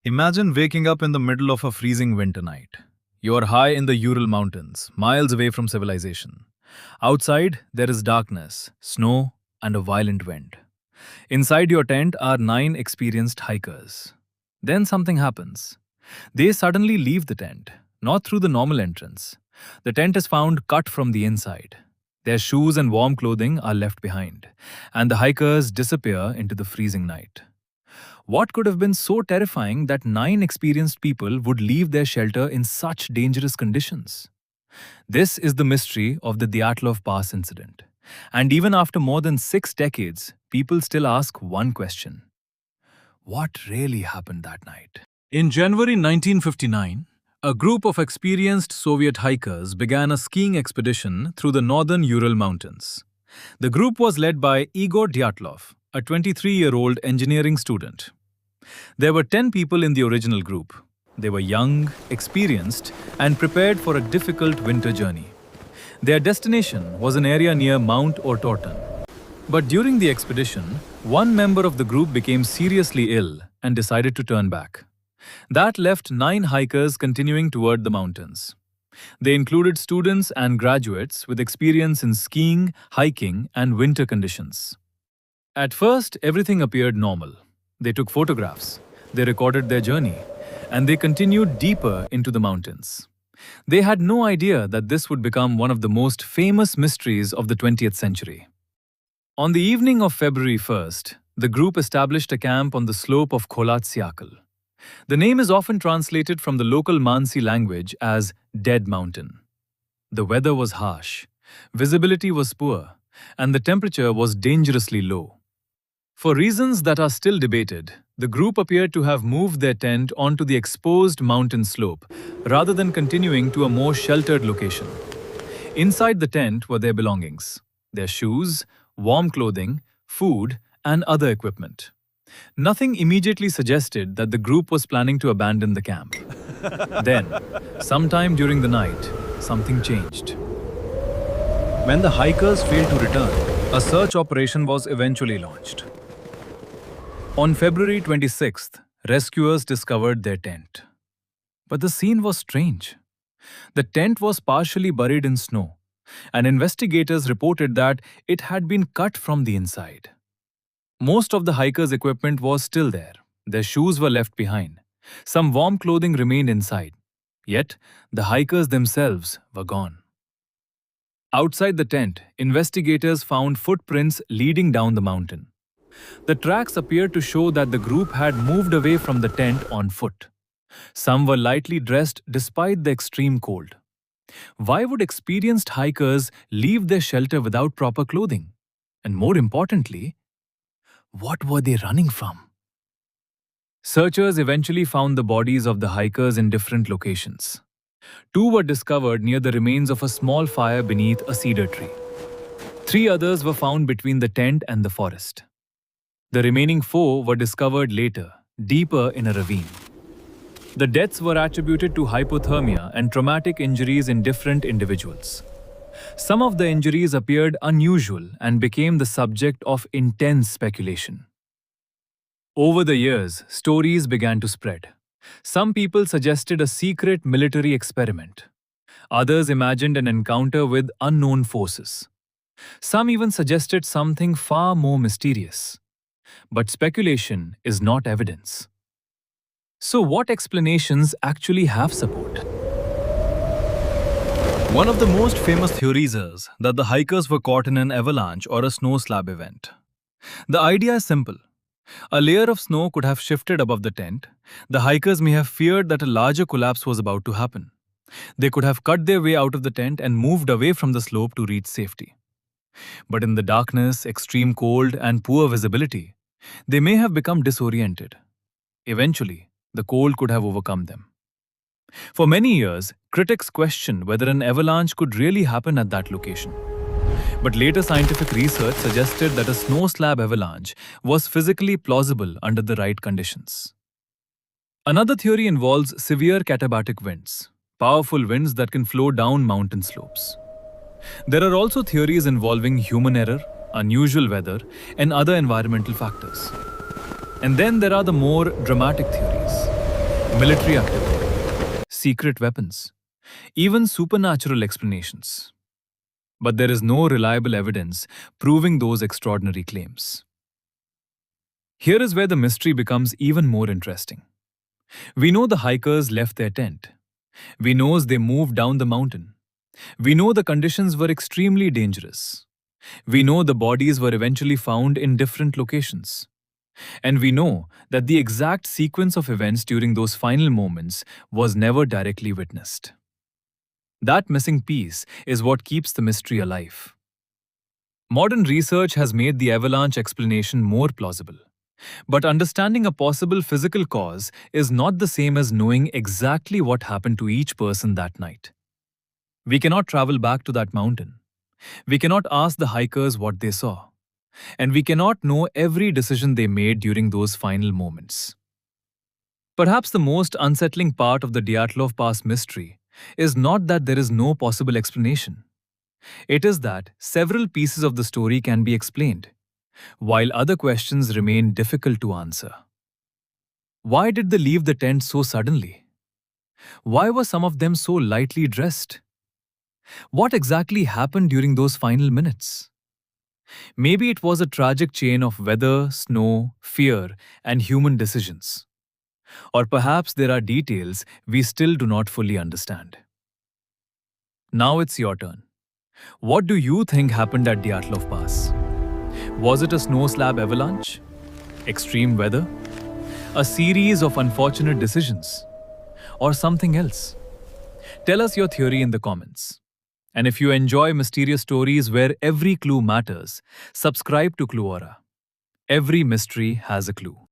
Imagine waking up in the middle of a freezing winter night. You are high in the Ural Mountains, miles away from civilization. Outside, there is darkness, snow, and a violent wind. Inside your tent are 9 experienced hikers. Then something happens. They suddenly leave the tent, not through the normal entrance. The tent is found cut from the inside. Their shoes and warm clothing are left behind, and the hikers disappear into the freezing night. What could have been so terrifying that 9 experienced people would leave their shelter in such dangerous conditions? This is the mystery of the Dyatlov Pass Incident. And even after more than 6 decades, people still ask one question. What really happened that night? In January 1959, a group of experienced Soviet hikers began a skiing expedition through the northern Ural Mountains. The group was led by Igor Dyatlov, a 23-year-old engineering student. There were 10 people in the original group. They were young, experienced, and prepared for a difficult winter journey. Their destination was an area near Mount Ortorton. But during the expedition, one member of the group became seriously ill and decided to turn back. That left 9 hikers continuing toward the mountains. They included students and graduates with experience in skiing, hiking, and winter conditions. At first, everything appeared normal. They took photographs, they recorded their journey, and they continued deeper into the mountains. They had no idea that this would become one of the most famous mysteries of the 20th century. On the evening of February 1st, the group established a camp on the slope of Kholatsyakal. The name is often translated from the local Mansi language as Dead Mountain. The weather was harsh, visibility was poor, and the temperature was dangerously low. For reasons that are still debated, the group appeared to have moved their tent onto the exposed mountain slope rather than continuing to a more sheltered location. Inside the tent were their belongings, their shoes, warm clothing, food, and other equipment. Nothing immediately suggested that the group was planning to abandon the camp. Then, sometime during the night, something changed. When the hikers failed to return, a search operation was eventually launched. On February 26th, rescuers discovered their tent. But the scene was strange. The tent was partially buried in snow, and investigators reported that it had been cut from the inside. Most of the hikers' equipment was still there. Their shoes were left behind. Some warm clothing remained inside. Yet, the hikers themselves were gone. Outside the tent, investigators found footprints leading down the mountain. The tracks appeared to show that the group had moved away from the tent on foot. Some were lightly dressed despite the extreme cold. Why would experienced hikers leave their shelter without proper clothing? And more importantly, what were they running from? Searchers eventually found the bodies of the hikers in different locations. 2 were discovered near the remains of a small fire beneath a cedar tree. 3 others were found between the tent and the forest. The remaining 4 were discovered later, deeper in a ravine. The deaths were attributed to hypothermia and traumatic injuries in different individuals. Some of the injuries appeared unusual and became the subject of intense speculation. Over the years, stories began to spread. Some people suggested a secret military experiment. Others imagined an encounter with unknown forces. Some even suggested something far more mysterious. But speculation is not evidence. So what explanations actually have support? One of the most famous theories is that the hikers were caught in an avalanche or a snow-slab event. The idea is simple. A layer of snow could have shifted above the tent. The hikers may have feared that a larger collapse was about to happen. They could have cut their way out of the tent and moved away from the slope to reach safety. But in the darkness, extreme cold, and poor visibility, they may have become disoriented. Eventually, the cold could have overcome them. For many years, critics questioned whether an avalanche could really happen at that location. But later scientific research suggested that a snow-slab avalanche was physically plausible under the right conditions. Another theory involves severe katabatic winds, powerful winds that can flow down mountain slopes. There are also theories involving human error, unusual weather, and other environmental factors. And then there are the more dramatic theories. military activity, secret weapons, even supernatural explanations. But there is no reliable evidence proving those extraordinary claims. Here is where the mystery becomes even more interesting. We know the hikers left their tent. We know they moved down the mountain. We know the conditions were extremely dangerous. We know the bodies were eventually found in different locations. And we know that the exact sequence of events during those final moments was never directly witnessed. That missing piece is what keeps the mystery alive. Modern research has made the avalanche explanation more plausible. But understanding a possible physical cause is not the same as knowing exactly what happened to each person that night. We cannot travel back to that mountain. We cannot ask the hikers what they saw. And we cannot know every decision they made during those final moments. Perhaps the most unsettling part of the Dyatlov Pass mystery is not that there is no possible explanation. It is that several pieces of the story can be explained, while other questions remain difficult to answer. Why did they leave the tent so suddenly? Why were some of them so lightly dressed? What exactly happened during those final minutes? Maybe it was a tragic chain of weather, snow, fear, and human decisions. Or perhaps there are details we still do not fully understand. Now it's your turn. What do you think happened at Dyatlov Pass? Was it a snow-slab avalanche? Extreme weather? A series of unfortunate decisions? Or something else? Tell us your theory in the comments. And if you enjoy mysterious stories where every clue matters, subscribe to Clueora. Every mystery has a clue.